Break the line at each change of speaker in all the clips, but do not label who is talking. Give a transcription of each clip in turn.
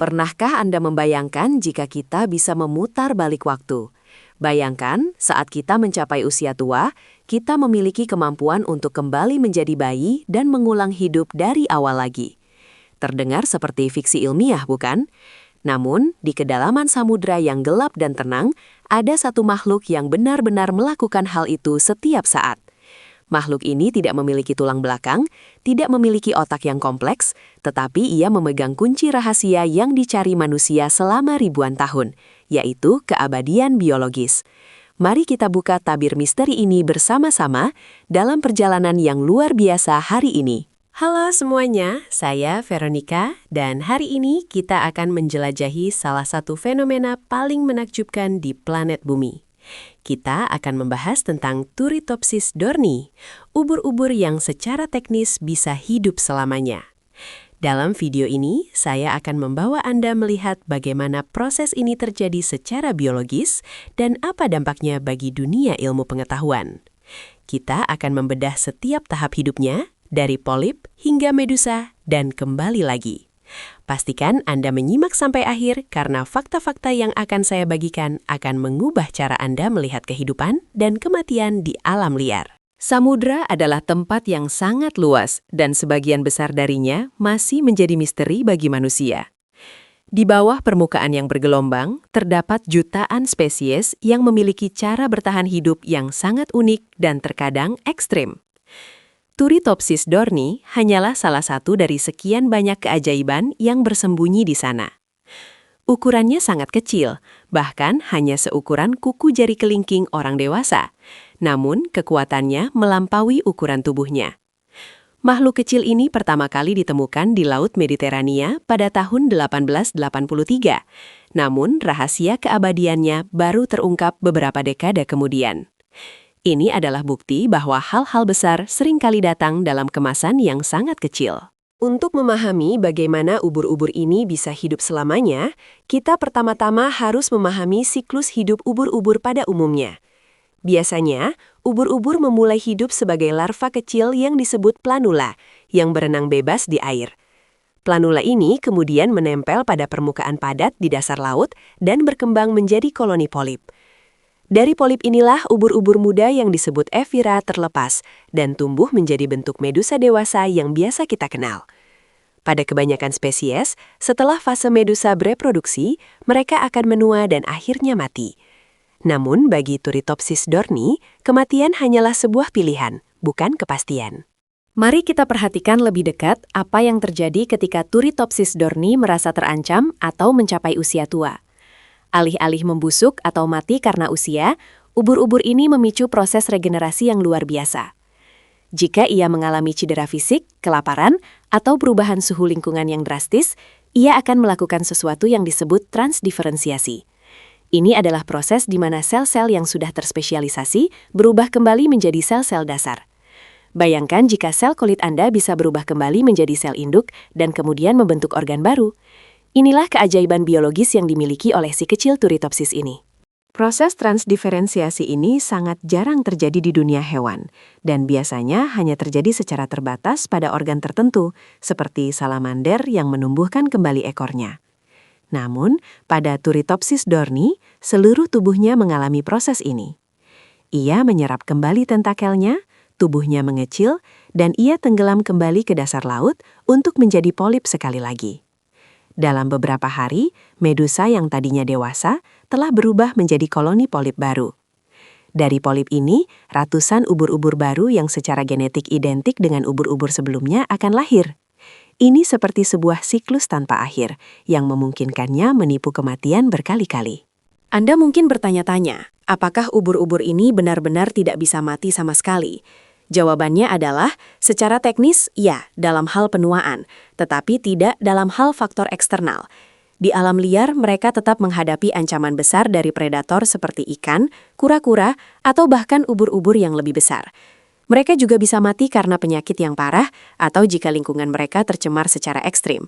Pernahkah Anda membayangkan jika kita bisa memutar balik waktu? Bayangkan, saat kita mencapai usia tua, kita memiliki kemampuan untuk kembali menjadi bayi dan mengulang hidup dari awal lagi. Terdengar seperti fiksi ilmiah, bukan? Namun, di kedalaman samudra yang gelap dan tenang, ada satu makhluk yang benar-benar melakukan hal itu setiap saat. Makhluk ini tidak memiliki tulang belakang, tidak memiliki otak yang kompleks, tetapi ia memegang kunci rahasia yang dicari manusia selama ribuan tahun, yaitu keabadian biologis. Mari kita buka tabir misteri ini bersama-sama dalam perjalanan yang luar biasa hari ini. Halo semuanya, saya Veronica, dan hari ini kita akan menjelajahi salah satu fenomena paling menakjubkan di planet bumi. Kita akan membahas tentang Turritopsis dohrnii, ubur-ubur yang secara teknis bisa hidup selamanya. Dalam video ini, saya akan membawa Anda melihat bagaimana proses ini terjadi secara biologis dan apa dampaknya bagi dunia ilmu pengetahuan. Kita akan membedah setiap tahap hidupnya, dari polip hingga medusa dan kembali lagi. Pastikan Anda menyimak sampai akhir karena fakta-fakta yang akan saya bagikan akan mengubah cara Anda melihat kehidupan dan kematian di alam liar. Samudra adalah tempat yang sangat luas dan sebagian besar darinya masih menjadi misteri bagi manusia. Di bawah permukaan yang bergelombang, terdapat jutaan spesies yang memiliki cara bertahan hidup yang sangat unik dan terkadang ekstrim. Turritopsis dohrnii hanyalah salah satu dari sekian banyak keajaiban yang bersembunyi di sana. Ukurannya sangat kecil, bahkan hanya seukuran kuku jari kelingking orang dewasa. Namun, kekuatannya melampaui ukuran tubuhnya. Makhluk kecil ini pertama kali ditemukan di Laut Mediterania pada tahun 1883. Namun, rahasia keabadiannya baru terungkap beberapa dekade kemudian. Ini adalah bukti bahwa hal-hal besar seringkali datang dalam kemasan yang sangat kecil. Untuk memahami bagaimana ubur-ubur ini bisa hidup selamanya, kita pertama-tama harus memahami siklus hidup ubur-ubur pada umumnya. Biasanya, ubur-ubur memulai hidup sebagai larva kecil yang disebut planula, yang berenang bebas di air. Planula ini kemudian menempel pada permukaan padat di dasar laut dan berkembang menjadi koloni polip. Dari polip inilah ubur-ubur muda yang disebut Evira terlepas dan tumbuh menjadi bentuk medusa dewasa yang biasa kita kenal. Pada kebanyakan spesies, setelah fase medusa bereproduksi, mereka akan menua dan akhirnya mati. Namun bagi Turritopsis dohrnii, kematian hanyalah sebuah pilihan, bukan kepastian. Mari kita perhatikan lebih dekat apa yang terjadi ketika Turritopsis dohrnii merasa terancam atau mencapai usia tua. Alih-alih membusuk atau mati karena usia, ubur-ubur ini memicu proses regenerasi yang luar biasa. Jika ia mengalami cedera fisik, kelaparan, atau perubahan suhu lingkungan yang drastis, ia akan melakukan sesuatu yang disebut transdiferensiasi. Ini adalah proses di mana sel-sel yang sudah terspesialisasi berubah kembali menjadi sel-sel dasar. Bayangkan jika sel kulit Anda bisa berubah kembali menjadi sel induk dan kemudian membentuk organ baru. Inilah keajaiban biologis yang dimiliki oleh si kecil Turritopsis ini. Proses transdiferensiasi ini sangat jarang terjadi di dunia hewan, dan biasanya hanya terjadi secara terbatas pada organ tertentu, seperti salamander yang menumbuhkan kembali ekornya. Namun, pada Turritopsis dohrnii, seluruh tubuhnya mengalami proses ini. Ia menyerap kembali tentakelnya, tubuhnya mengecil, dan ia tenggelam kembali ke dasar laut untuk menjadi polip sekali lagi. Dalam beberapa hari, medusa yang tadinya dewasa telah berubah menjadi koloni polip baru. Dari polip ini, ratusan ubur-ubur baru yang secara genetik identik dengan ubur-ubur sebelumnya akan lahir. Ini seperti sebuah siklus tanpa akhir, yang memungkinkannya menipu kematian berkali-kali. Anda mungkin bertanya-tanya, apakah ubur-ubur ini benar-benar tidak bisa mati sama sekali? Jawabannya adalah, secara teknis, ya, dalam hal penuaan, tetapi tidak dalam hal faktor eksternal. Di alam liar, mereka tetap menghadapi ancaman besar dari predator seperti ikan, kura-kura, atau bahkan ubur-ubur yang lebih besar. Mereka juga bisa mati karena penyakit yang parah atau jika lingkungan mereka tercemar secara ekstrim.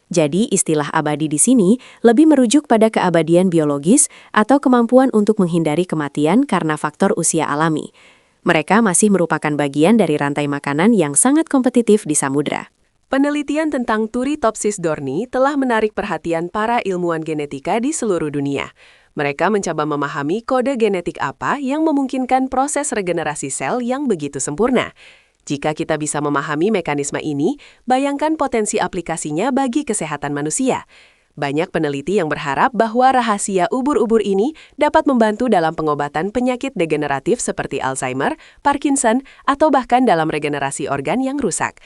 Jadi, istilah abadi di sini lebih merujuk pada keabadian biologis atau kemampuan untuk menghindari kematian karena faktor usia alami. Mereka masih merupakan bagian dari rantai makanan yang sangat kompetitif di samudra. Penelitian tentang Turritopsis dohrnii telah menarik perhatian para ilmuwan genetika di seluruh dunia. Mereka mencoba memahami kode genetik apa yang memungkinkan proses regenerasi sel yang begitu sempurna. Jika kita bisa memahami mekanisme ini, bayangkan potensi aplikasinya bagi kesehatan manusia. Banyak peneliti yang berharap bahwa rahasia ubur-ubur ini dapat membantu dalam pengobatan penyakit degeneratif seperti Alzheimer, Parkinson, atau bahkan dalam regenerasi organ yang rusak.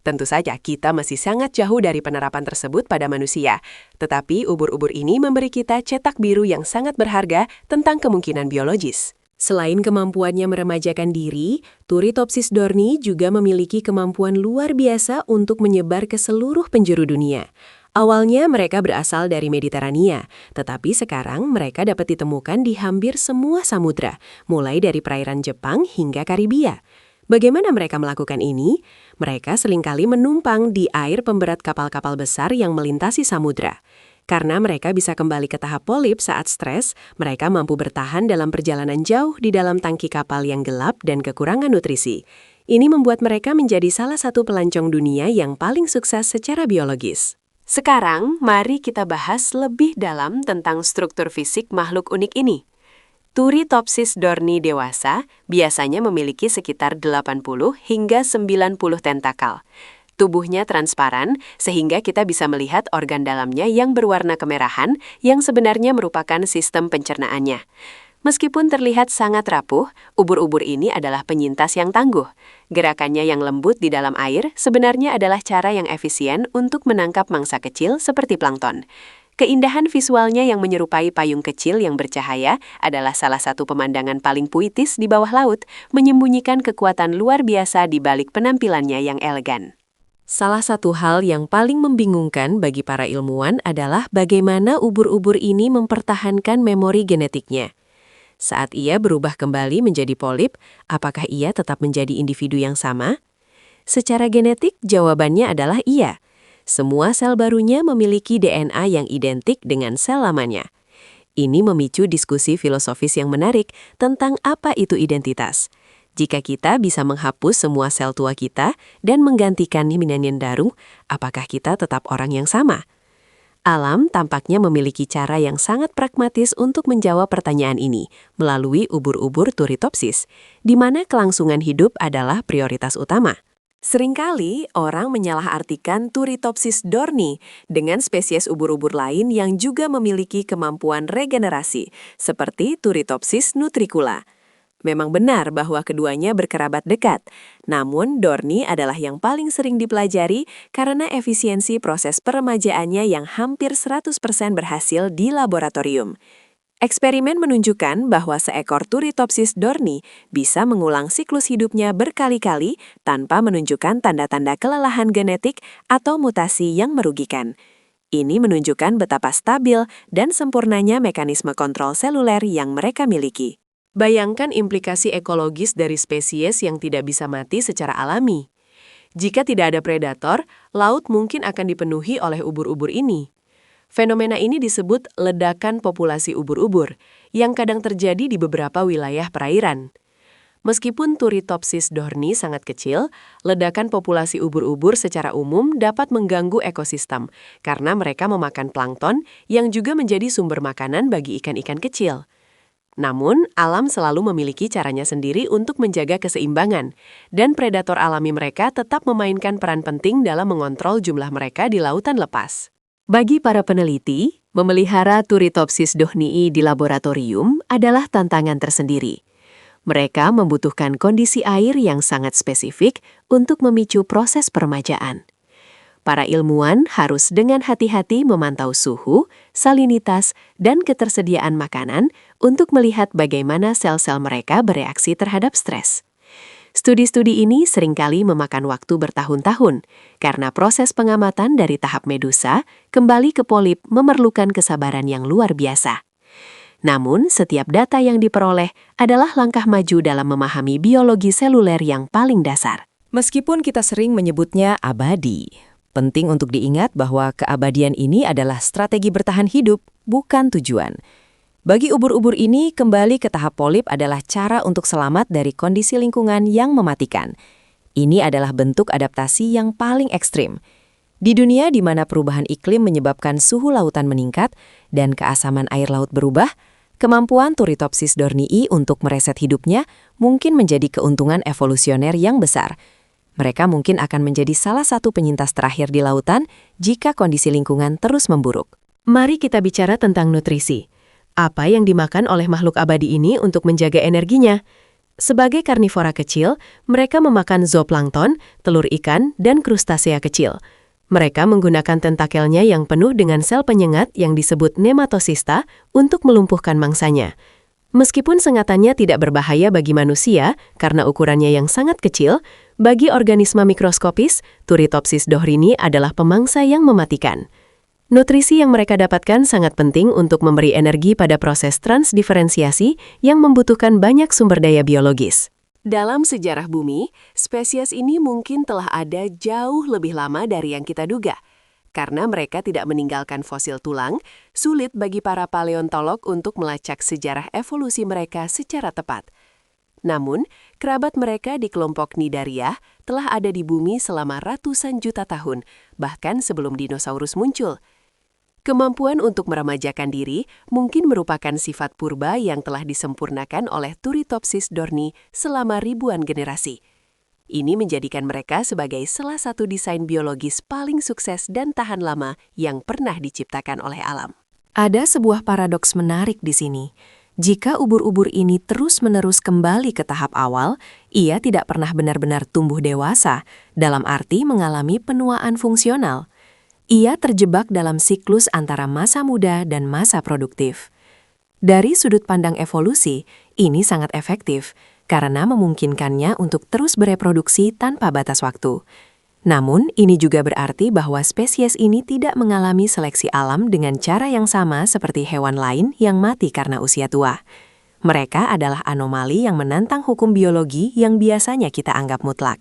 Tentu saja kita masih sangat jauh dari penerapan tersebut pada manusia, tetapi ubur-ubur ini memberi kita cetak biru yang sangat berharga tentang kemungkinan biologis. Selain kemampuannya meremajakan diri, Turritopsis dohrnii juga memiliki kemampuan luar biasa untuk menyebar ke seluruh penjuru dunia. Awalnya mereka berasal dari Mediterania, tetapi sekarang mereka dapat ditemukan di hampir semua samudra, mulai dari perairan Jepang hingga Karibia. Bagaimana mereka melakukan ini? Mereka seringkali menumpang di air pemberat kapal-kapal besar yang melintasi samudra. Karena mereka bisa kembali ke tahap polip saat stres, mereka mampu bertahan dalam perjalanan jauh di dalam tangki kapal yang gelap dan kekurangan nutrisi. Ini membuat mereka menjadi salah satu pelancong dunia yang paling sukses secara biologis. Sekarang, mari kita bahas lebih dalam tentang struktur fisik makhluk unik ini. Turritopsis dohrnii dewasa biasanya memiliki sekitar 80 hingga 90 tentakel. Tubuhnya transparan sehingga kita bisa melihat organ dalamnya yang berwarna kemerahan yang sebenarnya merupakan sistem pencernaannya. Meskipun terlihat sangat rapuh, ubur-ubur ini adalah penyintas yang tangguh. Gerakannya yang lembut di dalam air sebenarnya adalah cara yang efisien untuk menangkap mangsa kecil seperti plankton. Keindahan visualnya yang menyerupai payung kecil yang bercahaya adalah salah satu pemandangan paling puitis di bawah laut, menyembunyikan kekuatan luar biasa di balik penampilannya yang elegan. Salah satu hal yang paling membingungkan bagi para ilmuwan adalah bagaimana ubur-ubur ini mempertahankan memori genetiknya. Saat ia berubah kembali menjadi polip, apakah ia tetap menjadi individu yang sama? Secara genetik, jawabannya adalah iya. Semua sel barunya memiliki DNA yang identik dengan sel lamanya. Ini memicu diskusi filosofis yang menarik tentang apa itu identitas. Jika kita bisa menghapus semua sel tua kita dan menggantikannya dengan baru, apakah kita tetap orang yang sama? Alam tampaknya memiliki cara yang sangat pragmatis untuk menjawab pertanyaan ini melalui ubur-ubur Turritopsis, di mana kelangsungan hidup adalah prioritas utama. Seringkali orang menyalahartikan Turritopsis dohrnii dengan spesies ubur-ubur lain yang juga memiliki kemampuan regenerasi, seperti Turritopsis nutricula. Memang benar bahwa keduanya berkerabat dekat, namun dohrnii adalah yang paling sering dipelajari karena efisiensi proses peremajaannya yang hampir 100% berhasil di laboratorium. Eksperimen menunjukkan bahwa seekor Turritopsis dohrnii bisa mengulang siklus hidupnya berkali-kali tanpa menunjukkan tanda-tanda kelelahan genetik atau mutasi yang merugikan. Ini menunjukkan betapa stabil dan sempurnanya mekanisme kontrol seluler yang mereka miliki. Bayangkan implikasi ekologis dari spesies yang tidak bisa mati secara alami. Jika tidak ada predator, laut mungkin akan dipenuhi oleh ubur-ubur ini. Fenomena ini disebut ledakan populasi ubur-ubur, yang kadang terjadi di beberapa wilayah perairan. Meskipun Turritopsis dohrnii sangat kecil, ledakan populasi ubur-ubur secara umum dapat mengganggu ekosistem, karena mereka memakan plankton yang juga menjadi sumber makanan bagi ikan-ikan kecil. Namun, alam selalu memiliki caranya sendiri untuk menjaga keseimbangan, dan predator alami mereka tetap memainkan peran penting dalam mengontrol jumlah mereka di lautan lepas. Bagi para peneliti, memelihara Turritopsis dohrnii di laboratorium adalah tantangan tersendiri. Mereka membutuhkan kondisi air yang sangat spesifik untuk memicu proses peremajaan. Para ilmuwan harus dengan hati-hati memantau suhu, salinitas, dan ketersediaan makanan untuk melihat bagaimana sel-sel mereka bereaksi terhadap stres. Studi-studi ini seringkali memakan waktu bertahun-tahun, karena proses pengamatan dari tahap medusa kembali ke polip memerlukan kesabaran yang luar biasa. Namun, setiap data yang diperoleh adalah langkah maju dalam memahami biologi seluler yang paling dasar.
Meskipun kita sering menyebutnya abadi, penting untuk diingat bahwa keabadian ini adalah strategi bertahan hidup, bukan tujuan. Bagi ubur-ubur ini, kembali ke tahap polip adalah cara untuk selamat dari kondisi lingkungan yang mematikan. Ini adalah bentuk adaptasi yang paling ekstrim. Di dunia di mana perubahan iklim menyebabkan suhu lautan meningkat dan keasaman air laut berubah, kemampuan Turritopsis dornii untuk mereset hidupnya mungkin menjadi keuntungan evolusioner yang besar. Mereka mungkin akan menjadi salah satu penyintas terakhir di lautan jika kondisi lingkungan terus memburuk.
Mari kita bicara tentang nutrisi. Apa yang dimakan oleh makhluk abadi ini untuk menjaga energinya? Sebagai karnivora kecil, mereka memakan zooplankton, telur ikan, dan krustasea kecil. Mereka menggunakan tentakelnya yang penuh dengan sel penyengat yang disebut nematosista untuk melumpuhkan mangsanya. Meskipun sengatannya tidak berbahaya bagi manusia karena ukurannya yang sangat kecil, bagi organisme mikroskopis, Turritopsis dohrini adalah pemangsa yang mematikan. Nutrisi yang mereka dapatkan sangat penting untuk memberi energi pada proses transdiferensiasi yang membutuhkan banyak sumber daya biologis.
Dalam sejarah bumi, spesies ini mungkin telah ada jauh lebih lama dari yang kita duga. Karena mereka tidak meninggalkan fosil tulang, sulit bagi para paleontolog untuk melacak sejarah evolusi mereka secara tepat. Namun, kerabat mereka di kelompok Cnidaria telah ada di bumi selama ratusan juta tahun, bahkan sebelum dinosaurus muncul. Kemampuan untuk meremajakan diri mungkin merupakan sifat purba yang telah disempurnakan oleh Turritopsis dorni selama ribuan generasi. Ini menjadikan mereka sebagai salah satu desain biologis paling sukses dan tahan lama yang pernah diciptakan oleh alam.
Ada sebuah paradoks menarik di sini. Jika ubur-ubur ini terus-menerus kembali ke tahap awal, ia tidak pernah benar-benar tumbuh dewasa, dalam arti mengalami penuaan fungsional. Ia terjebak dalam siklus antara masa muda dan masa produktif. Dari sudut pandang evolusi, ini sangat efektif karena memungkinkannya untuk terus bereproduksi tanpa batas waktu. Namun, ini juga berarti bahwa spesies ini tidak mengalami seleksi alam dengan cara yang sama seperti hewan lain yang mati karena usia tua. Mereka adalah anomali yang menantang hukum biologi yang biasanya kita anggap mutlak.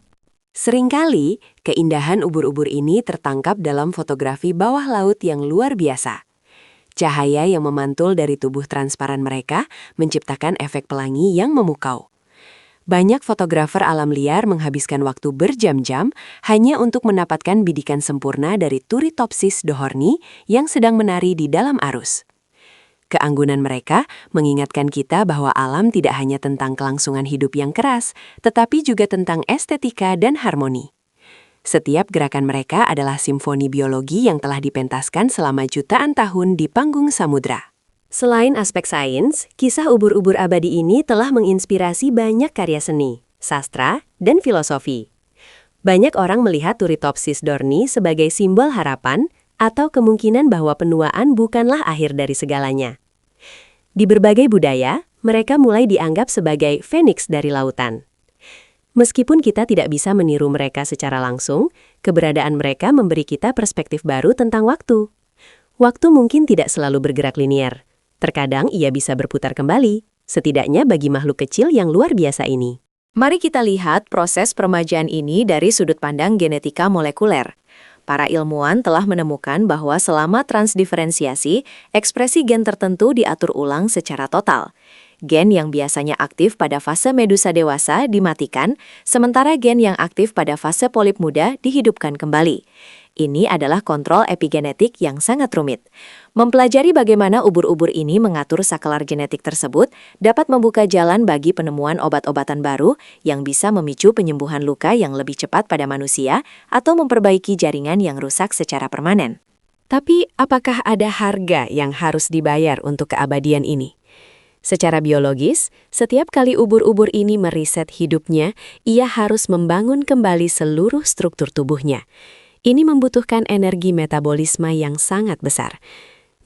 Seringkali, keindahan ubur-ubur ini tertangkap dalam fotografi bawah laut yang luar biasa. Cahaya yang memantul dari tubuh transparan mereka menciptakan efek pelangi yang memukau. Banyak fotografer alam liar menghabiskan waktu berjam-jam hanya untuk mendapatkan bidikan sempurna dari Turritopsis dohorni yang sedang menari di dalam arus. Keanggunan mereka mengingatkan kita bahwa alam tidak hanya tentang kelangsungan hidup yang keras, tetapi juga tentang estetika dan harmoni. Setiap gerakan mereka adalah simfoni biologi yang telah dipentaskan selama jutaan tahun di panggung samudra.
Selain aspek sains, kisah ubur-ubur abadi ini telah menginspirasi banyak karya seni, sastra, dan filosofi. Banyak orang melihat Turritopsis dorni sebagai simbol harapan atau kemungkinan bahwa penuaan bukanlah akhir dari segalanya. Di berbagai budaya, mereka mulai dianggap sebagai feniks dari lautan. Meskipun kita tidak bisa meniru mereka secara langsung, keberadaan mereka memberi kita perspektif baru tentang waktu. Waktu mungkin tidak selalu bergerak linier. Terkadang ia bisa berputar kembali, setidaknya bagi makhluk kecil yang luar biasa ini. Mari kita lihat proses peremajaan ini dari sudut pandang genetika molekuler. Para ilmuwan telah menemukan bahwa selama transdiferensiasi, ekspresi gen tertentu diatur ulang secara total. Gen yang biasanya aktif pada fase medusa dewasa dimatikan, sementara gen yang aktif pada fase polip muda dihidupkan kembali. Ini adalah kontrol epigenetik yang sangat rumit. Mempelajari bagaimana ubur-ubur ini mengatur saklar genetik tersebut dapat membuka jalan bagi penemuan obat-obatan baru yang bisa memicu penyembuhan luka yang lebih cepat pada manusia atau memperbaiki jaringan yang rusak secara permanen. Tapi, apakah ada harga yang harus dibayar untuk keabadian ini? Secara biologis, setiap kali ubur-ubur ini meriset hidupnya, ia harus membangun kembali seluruh struktur tubuhnya. Ini membutuhkan energi metabolisme yang sangat besar.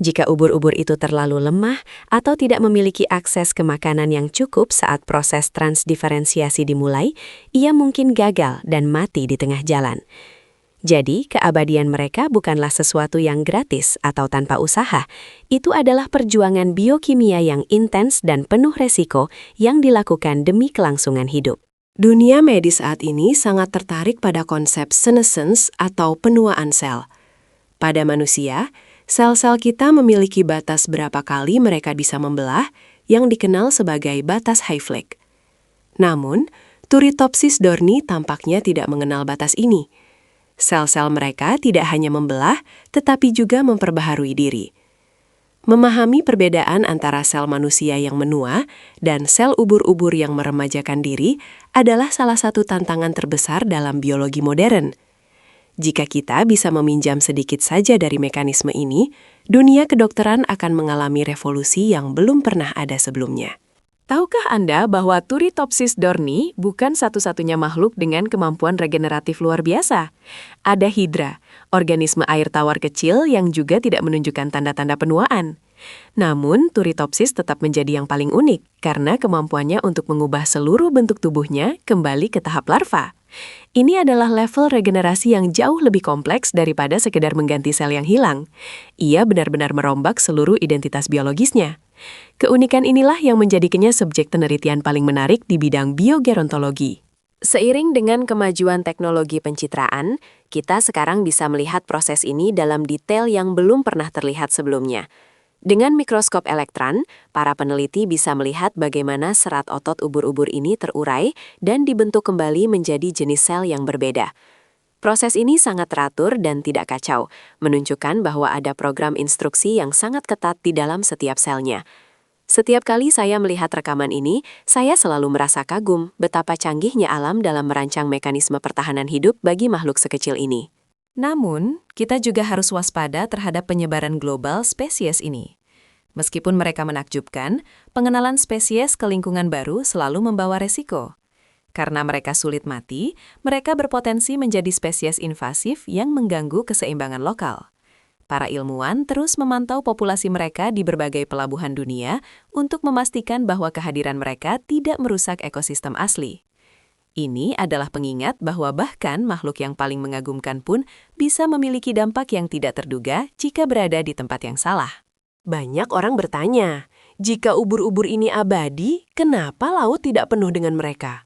Jika ubur-ubur itu terlalu lemah atau tidak memiliki akses ke makanan yang cukup saat proses transdiferensiasi dimulai, ia mungkin gagal dan mati di tengah jalan. Jadi, keabadian mereka bukanlah sesuatu yang gratis atau tanpa usaha. Itu adalah perjuangan biokimia yang intens dan penuh resiko yang dilakukan demi kelangsungan hidup. Dunia medis saat ini sangat tertarik pada konsep senescence atau penuaan sel. Pada manusia, sel-sel kita memiliki batas berapa kali mereka bisa membelah yang dikenal sebagai batas Hayflick. Namun, Turritopsis dorni tampaknya tidak mengenal batas ini. Sel-sel mereka tidak hanya membelah, tetapi juga memperbaharui diri. Memahami perbedaan antara sel manusia yang menua dan sel ubur-ubur yang meremajakan diri adalah salah satu tantangan terbesar dalam biologi modern. Jika kita bisa meminjam sedikit saja dari mekanisme ini, dunia kedokteran akan mengalami revolusi yang belum pernah ada sebelumnya.
Tahukah Anda bahwa Turritopsis dorni bukan satu-satunya makhluk dengan kemampuan regeneratif luar biasa? Ada hidra, organisme air tawar kecil yang juga tidak menunjukkan tanda-tanda penuaan. Namun, Turritopsis tetap menjadi yang paling unik karena kemampuannya untuk mengubah seluruh bentuk tubuhnya kembali ke tahap larva. Ini adalah level regenerasi yang jauh lebih kompleks daripada sekedar mengganti sel yang hilang. Ia benar-benar merombak seluruh identitas biologisnya. Keunikan inilah yang menjadikannya subjek penelitian paling menarik di bidang biogerontologi.
Seiring dengan kemajuan teknologi pencitraan, kita sekarang bisa melihat proses ini dalam detail yang belum pernah terlihat sebelumnya. Dengan mikroskop elektron, para peneliti bisa melihat bagaimana serat otot ubur-ubur ini terurai dan dibentuk kembali menjadi jenis sel yang berbeda. Proses ini sangat teratur dan tidak kacau, menunjukkan bahwa ada program instruksi yang sangat ketat di dalam setiap selnya. Setiap kali saya melihat rekaman ini, saya selalu merasa kagum betapa canggihnya alam dalam merancang mekanisme pertahanan hidup bagi makhluk sekecil ini.
Namun, kita juga harus waspada terhadap penyebaran global spesies ini. Meskipun mereka menakjubkan, pengenalan spesies ke lingkungan baru selalu membawa resiko. Karena mereka sulit mati, mereka berpotensi menjadi spesies invasif yang mengganggu keseimbangan lokal. Para ilmuwan terus memantau populasi mereka di berbagai pelabuhan dunia untuk memastikan bahwa kehadiran mereka tidak merusak ekosistem asli. Ini adalah pengingat bahwa bahkan makhluk yang paling mengagumkan pun bisa memiliki dampak yang tidak terduga jika berada di tempat yang salah.
Banyak orang bertanya, jika ubur-ubur ini abadi, kenapa laut tidak penuh dengan mereka?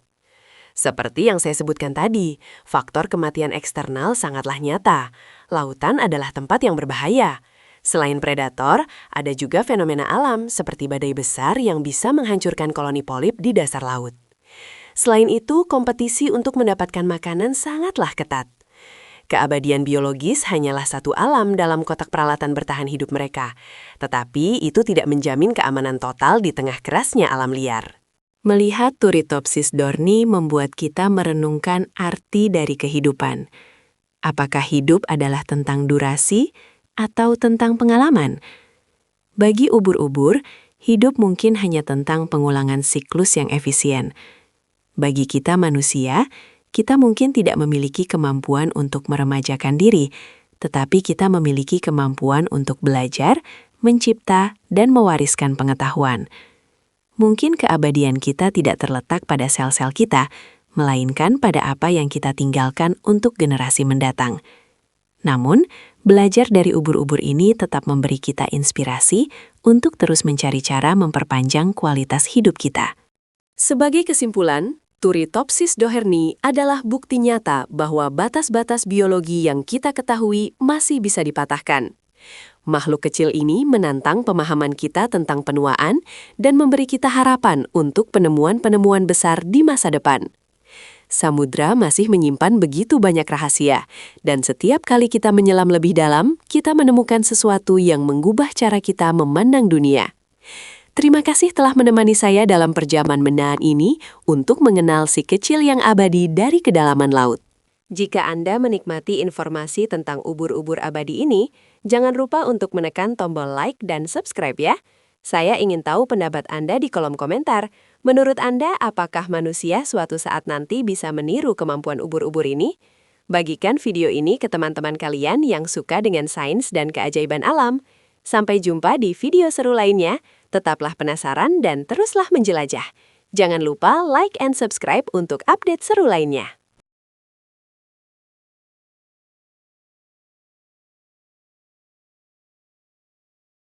Seperti yang saya sebutkan tadi, faktor kematian eksternal sangatlah nyata. Lautan adalah tempat yang berbahaya. Selain predator, ada juga fenomena alam seperti badai besar yang bisa menghancurkan koloni polip di dasar laut. Selain itu, kompetisi untuk mendapatkan makanan sangatlah ketat. Keabadian biologis hanyalah satu alam dalam kotak peralatan bertahan hidup mereka. Tetapi itu tidak menjamin keamanan total di tengah kerasnya alam liar. Melihat Turritopsis dorni membuat kita merenungkan arti dari kehidupan. Apakah hidup adalah tentang durasi atau tentang pengalaman? Bagi ubur-ubur, hidup mungkin hanya tentang pengulangan siklus yang efisien. Bagi kita manusia, kita mungkin tidak memiliki kemampuan untuk meremajakan diri, tetapi kita memiliki kemampuan untuk belajar, mencipta, dan mewariskan pengetahuan. Mungkin keabadian kita tidak terletak pada sel-sel kita, melainkan pada apa yang kita tinggalkan untuk generasi mendatang. Namun, belajar dari ubur-ubur ini tetap memberi kita inspirasi untuk terus mencari cara memperpanjang kualitas hidup kita. Sebagai kesimpulan, Turritopsis dorni adalah bukti nyata bahwa batas-batas biologi yang kita ketahui masih bisa dipatahkan. Makhluk kecil ini menantang pemahaman kita tentang penuaan dan memberi kita harapan untuk penemuan-penemuan besar di masa depan. Samudra masih menyimpan begitu banyak rahasia, dan setiap kali kita menyelam lebih dalam, kita menemukan sesuatu yang mengubah cara kita memandang dunia. Terima kasih telah menemani saya dalam perjamuan menaan ini untuk mengenal si kecil yang abadi dari kedalaman laut. Jika Anda menikmati informasi tentang ubur-ubur abadi ini, jangan lupa untuk menekan tombol like dan subscribe ya. Saya ingin tahu pendapat Anda di kolom komentar. Menurut Anda, apakah manusia suatu saat nanti bisa meniru kemampuan ubur-ubur ini? Bagikan video ini ke teman-teman kalian yang suka dengan sains dan keajaiban alam. Sampai jumpa di video seru lainnya. Tetaplah penasaran dan teruslah menjelajah. Jangan lupa like and subscribe untuk update seru lainnya.